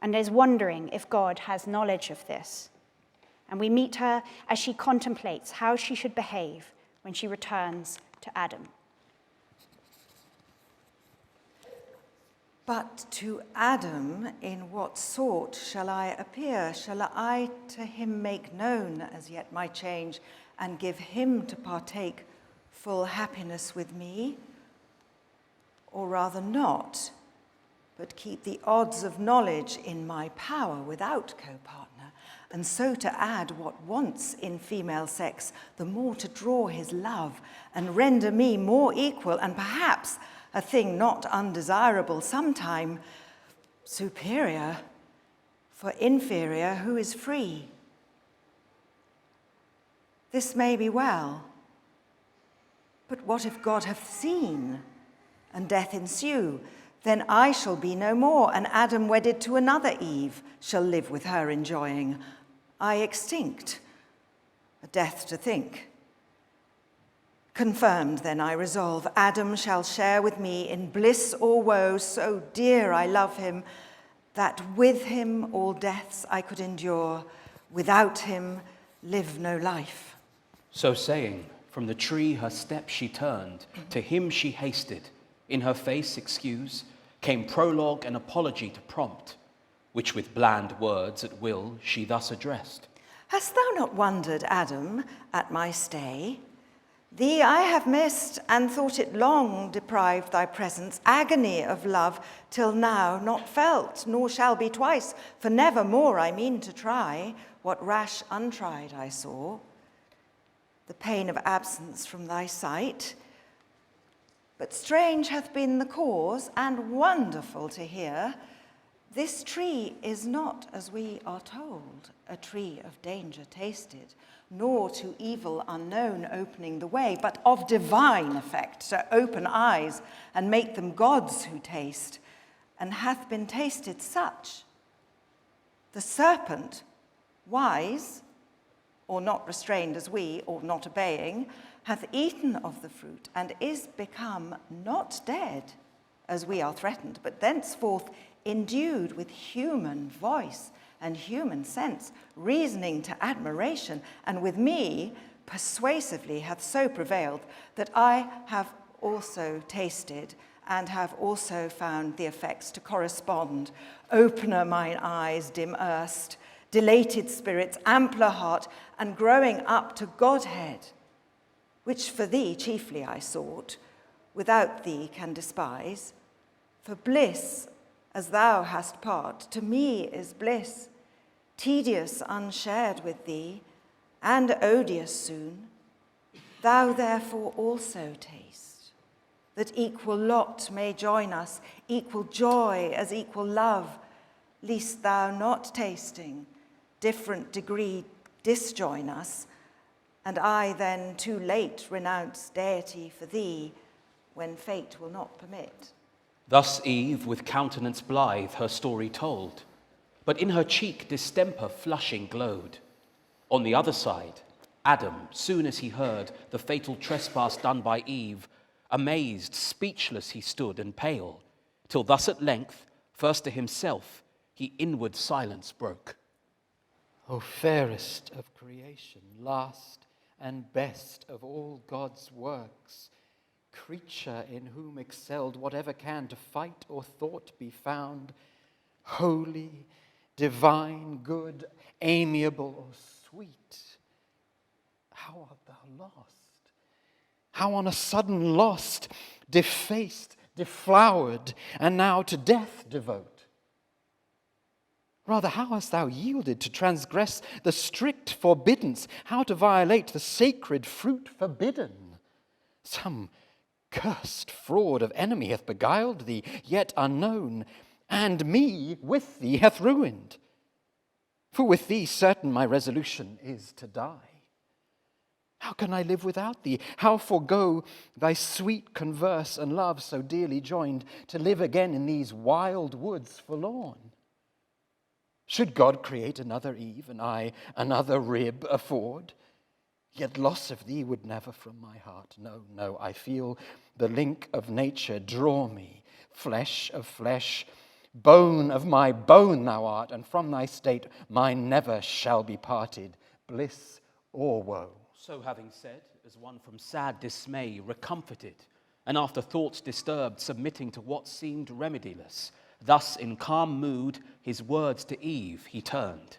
and is wondering if God has knowledge of this. And we meet her as she contemplates how she should behave when she returns to Adam. But to Adam, in what sort shall I appear? Shall I to him make known as yet my change, and give him to partake full happiness with me? Or rather not, but keep the odds of knowledge in my power without co-partner, and so to add what wants in female sex, the more to draw his love, and render me more equal, and perhaps a thing not undesirable, sometime superior, for inferior who is free. This may be well, but what if God hath seen, and death ensue? Then I shall be no more, and Adam wedded to another Eve shall live with her enjoying. I extinct, a death to think. Confirmed then I resolve, Adam shall share with me in bliss or woe, so dear I love him, that with him all deaths I could endure, without him live no life. So saying, from the tree her steps she turned, to him she hasted, in her face excuse, came prologue and apology to prompt, which with bland words at will she thus addressed. Hast thou not wondered, Adam, at my stay? Thee I have missed, and thought it long deprived thy presence, agony of love, till now not felt, nor shall be twice, for never more I mean to try what rash untried I saw. The pain of absence from thy sight, but strange hath been the cause, and wonderful to hear, this tree is not, as we are told, a tree of danger tasted, nor to evil unknown opening the way, but of divine effect, to open eyes and make them gods who taste, and hath been tasted such. The serpent, wise, or not restrained as we, or not obeying, hath eaten of the fruit, and is become not dead, as we are threatened, but thenceforth endued with human voice and human sense, reasoning to admiration, and with me persuasively hath so prevailed that I have also tasted and have also found the effects to correspond. Opener mine eyes dim erst, dilated spirits, ampler heart, and growing up to Godhead, which for thee chiefly I sought, without thee can despise. For bliss, as thou hast part, to me is bliss, tedious unshared with thee, and odious soon. Thou therefore also taste, that equal lot may join us, equal joy as equal love, least thou not tasting, different degree disjoin us, and I then too late renounce deity for thee, when fate will not permit. Thus Eve, with countenance blithe, her story told, but in her cheek distemper flushing glowed. On the other side, Adam, soon as he heard the fatal trespass done by Eve, amazed, speechless he stood and pale, till thus at length, first to himself, he inward silence broke. O fairest of creation, last and best of all God's works, creature in whom excelled whatever can to fight or thought be found, holy, divine, good, amiable, or sweet, how art thou lost? How on a sudden lost, defaced, deflowered, and now to death devote? Rather, how hast thou yielded to transgress the strict forbiddance, how to violate the sacred fruit forbidden? Some cursed fraud of enemy hath beguiled thee, yet unknown, and me with thee hath ruined. For with thee certain my resolution is to die. How can I live without thee? How forego thy sweet converse and love so dearly joined, to live again in these wild woods forlorn? Should God create another Eve, and I another rib afford? Yet loss of thee would never from my heart. No, no, I feel the link of nature draw me, flesh of flesh, bone of my bone thou art, and from thy state mine never shall be parted, bliss or woe. So having said, as one from sad dismay recomforted, and after thoughts disturbed, submitting to what seemed remediless, thus in calm mood his words to Eve he turned.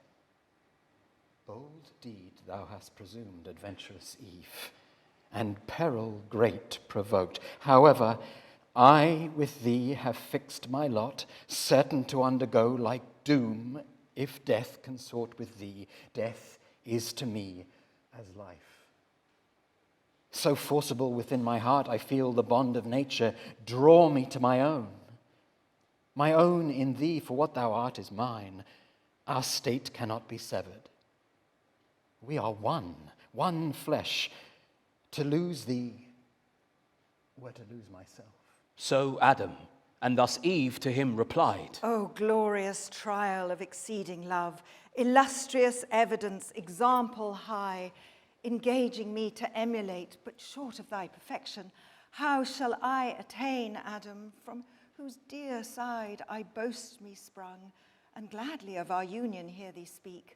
Bold deed thou hast presumed, adventurous Eve, and peril great provoked. However, I with thee have fixed my lot, certain to undergo like doom, if death consort with thee. Death is to me as life. So forcible within my heart I feel the bond of nature draw me to my own. My own in thee, for what thou art is mine. Our state cannot be severed. We are one flesh. To lose thee were to lose myself. So Adam, and thus Eve to him replied. O glorious trial of exceeding love, illustrious evidence, example high, engaging me to emulate, but short of thy perfection, how shall I attain, Adam, from whose dear side I boast me sprung, and gladly of our union hear thee speak.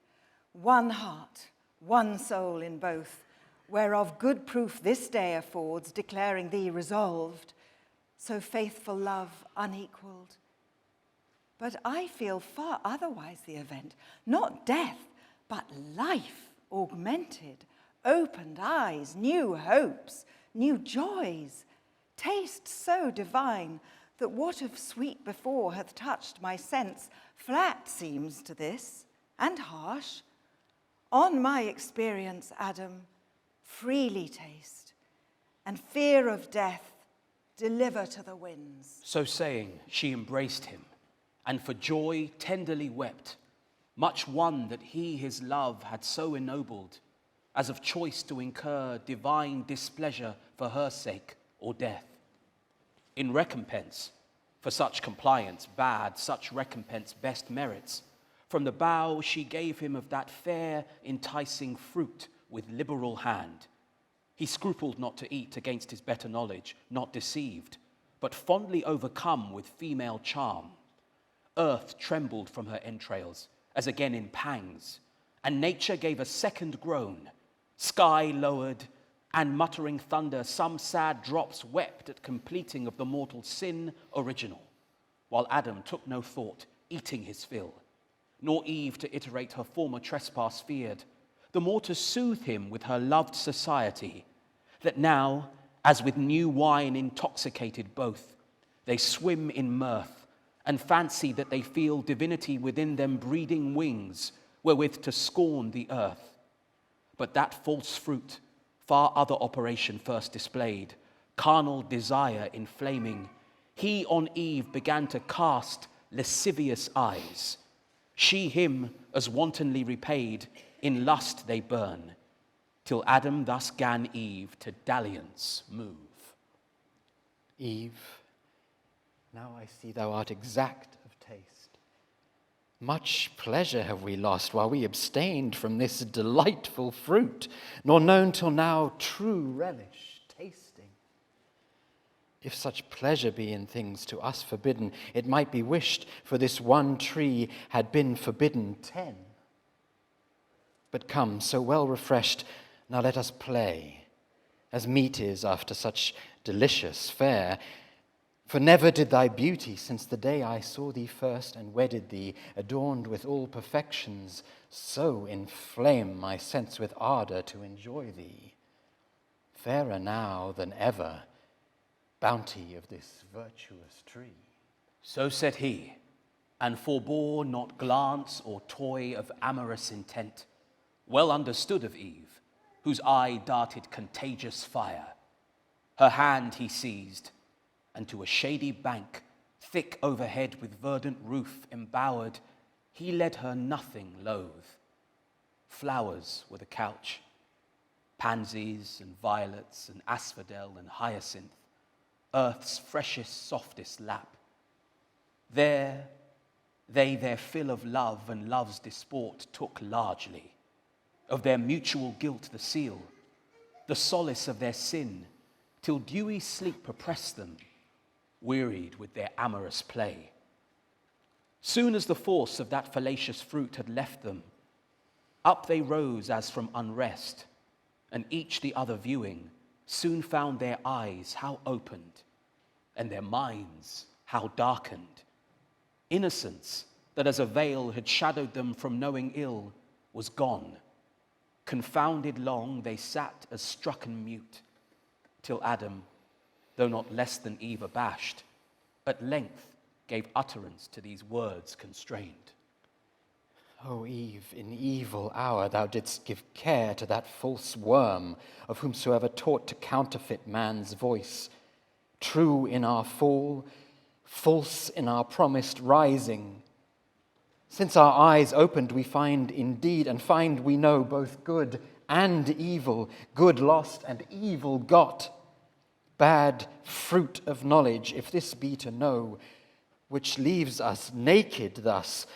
One heart, one soul in both, whereof good proof this day affords, declaring thee resolved, so faithful love unequalled. But I feel far otherwise the event, not death, but life augmented, opened eyes, new hopes, new joys, taste so divine that what of sweet before hath touched my sense flat seems to this, and harsh. On my experience, Adam, freely taste, and fear of death deliver to the winds. So saying, she embraced him, and for joy tenderly wept, much won that he his love had so ennobled, as of choice to incur divine displeasure for her sake or death. In recompense, for such compliance bad, such recompense best merits. From the bough she gave him of that fair, enticing fruit with liberal hand. He scrupled not to eat against his better knowledge, not deceived, but fondly overcome with female charm. Earth trembled from her entrails, as again in pangs, and nature gave a second groan. Sky lowered, and muttering thunder, some sad drops wept at completing of the mortal sin original, while Adam took no thought, eating his fill, nor Eve to iterate her former trespass feared, the more to soothe him with her loved society, that now, as with new wine intoxicated both, they swim in mirth, and fancy that they feel divinity within them breeding wings, wherewith to scorn the earth. But that false fruit, far other operation first displayed, carnal desire inflaming, he on Eve began to cast lascivious eyes. She him as wantonly repaid, in lust they burn, till Adam thus 'gan Eve to dalliance move. Eve, now I see thou art exact of taste. Much pleasure have we lost while we abstained from this delightful fruit, nor known till now true relish tasting. If such pleasure be in things to us forbidden, it might be wished for this one tree had been forbidden 10. But come, so well refreshed, now let us play, as meet is after such delicious fare. For never did thy beauty, since the day I saw thee first and wedded thee, adorned with all perfections, so inflame my sense with ardor to enjoy thee. Fairer now than ever, bounty of this virtuous tree. So said he, and forbore not glance or toy of amorous intent, well understood of Eve, whose eye darted contagious fire. Her hand he seized, and to a shady bank, thick overhead with verdant roof embowered, he led her nothing loath. Flowers were the couch, pansies and violets and asphodel and hyacinth, earth's freshest, softest lap. There they their fill of love and love's disport took largely, of their mutual guilt the seal, the solace of their sin, till dewy sleep oppressed them, wearied with their amorous play. Soon as the force of that fallacious fruit had left them, up they rose as from unrest, and each the other viewing, soon found their eyes how opened, and their minds how darkened. Innocence, that as a veil had shadowed them from knowing ill, was gone. Confounded long they sat as struck and mute, till Adam, though not less than Eve abashed, at length gave utterance to these words constrained. O Eve, in evil hour thou didst give care to that false worm, of whomsoever taught to counterfeit man's voice, true in our fall, false in our promised rising. Since our eyes opened, we find indeed, and find we know both good and evil, good lost and evil got. Bad fruit of knowledge, if this be to know, which leaves us naked thus,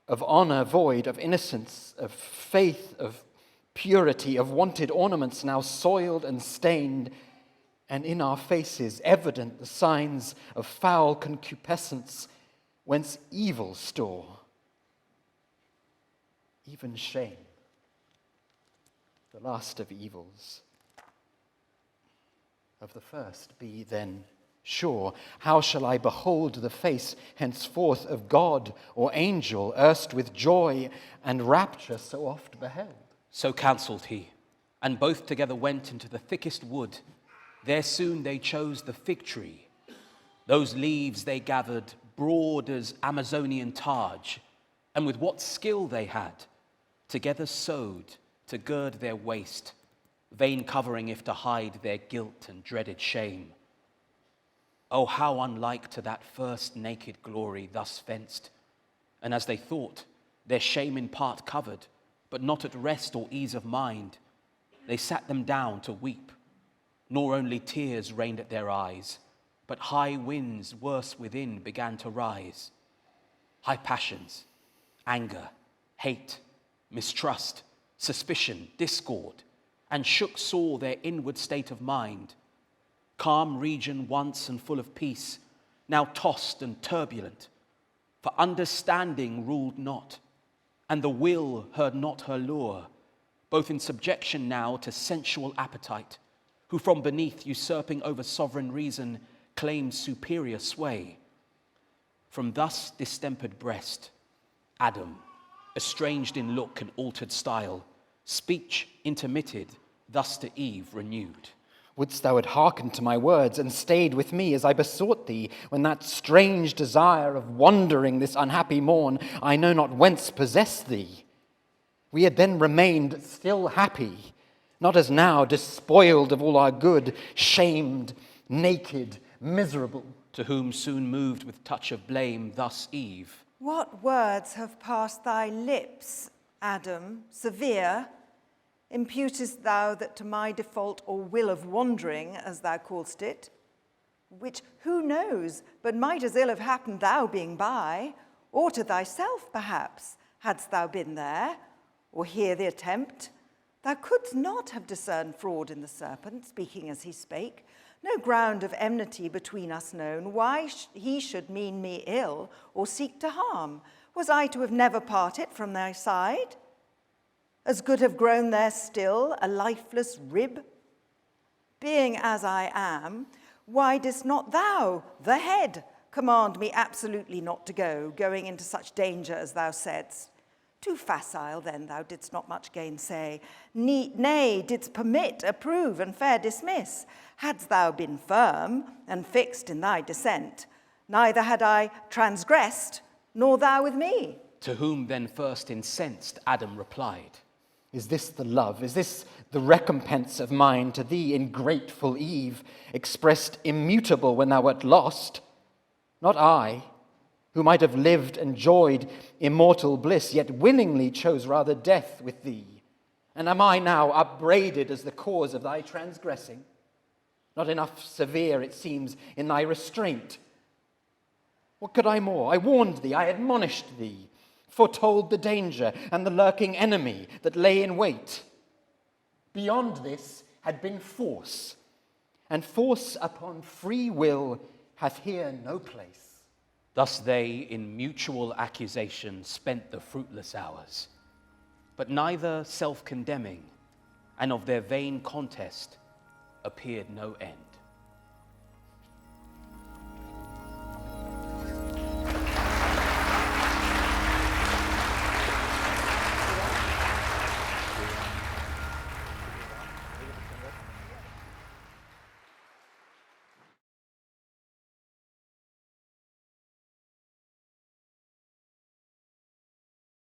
of honor void, of innocence, of faith, of purity, of wanted ornaments now soiled and stained. and in our faces evident the signs of foul concupiscence, whence evil store, even shame, the last of evils. Of the first be then sure, how shall I behold the face henceforth of God or angel, erst with joy and rapture so oft beheld? So counselled he, and both together went into the thickest wood. There soon they chose the fig tree. Those leaves they gathered, broad as Amazonian targe, and with what skill they had, together sewed to gird their waist, vain covering if to hide their guilt and dreaded shame. Oh, how unlike to that first naked glory thus fenced, and as they thought, their shame in part covered, but not at rest or ease of mind, they sat them down to weep, nor only tears rained at their eyes, but high winds worse within began to rise. High passions, anger, hate, mistrust, suspicion, discord, and shook sore their inward state of mind. Calm region once and full of peace, now tossed and turbulent. For understanding ruled not, and the will heard not her lure, both in subjection now to sensual appetite, who from beneath usurping over sovereign reason claimed superior sway. From thus distempered breast, Adam, estranged in look and altered style, speech intermitted, thus to Eve renewed. Wouldst thou had hearkened to my words and stayed with me as I besought thee, when that strange desire of wandering this unhappy morn, I know not whence possessed thee. We had then remained still happy, not as now despoiled of all our good, shamed, naked, miserable. To whom soon moved with touch of blame, thus Eve. What words have passed thy lips, Adam, severe? Imputest thou that to my default or will of wandering, as thou call'st it, which who knows, but might as ill have happened thou being by, or to thyself perhaps, hadst thou been there, or hear the attempt, thou couldst not have discerned fraud in the serpent, speaking as he spake, no ground of enmity between us known, why he should mean me ill, or seek to harm. Was I to have never parted from thy side? As good have grown there still, a lifeless rib? Being as I am, why didst not thou, the head, command me absolutely not to go, going into such danger as thou saidst? Too facile then thou didst not much gainsay, nay, didst permit, approve, and fair dismiss. Hadst thou been firm and fixed in thy dissent, neither had I transgressed, nor thou with me. To whom then first incensed Adam replied. Is this the love, is this the recompense of mine to thee, ingrateful Eve, expressed immutable when thou wert lost? Not I, who might have lived, enjoyed immortal bliss, yet willingly chose rather death with thee. And am I now upbraided as the cause of thy transgressing? Not enough severe, it seems, in thy restraint. What could I more? I warned thee, I admonished thee, foretold the danger and the lurking enemy that lay in wait. Beyond this had been force, and force upon free will hath here no place. Thus they in mutual accusation spent the fruitless hours, but neither self-condemning, and of their vain contest appeared no end.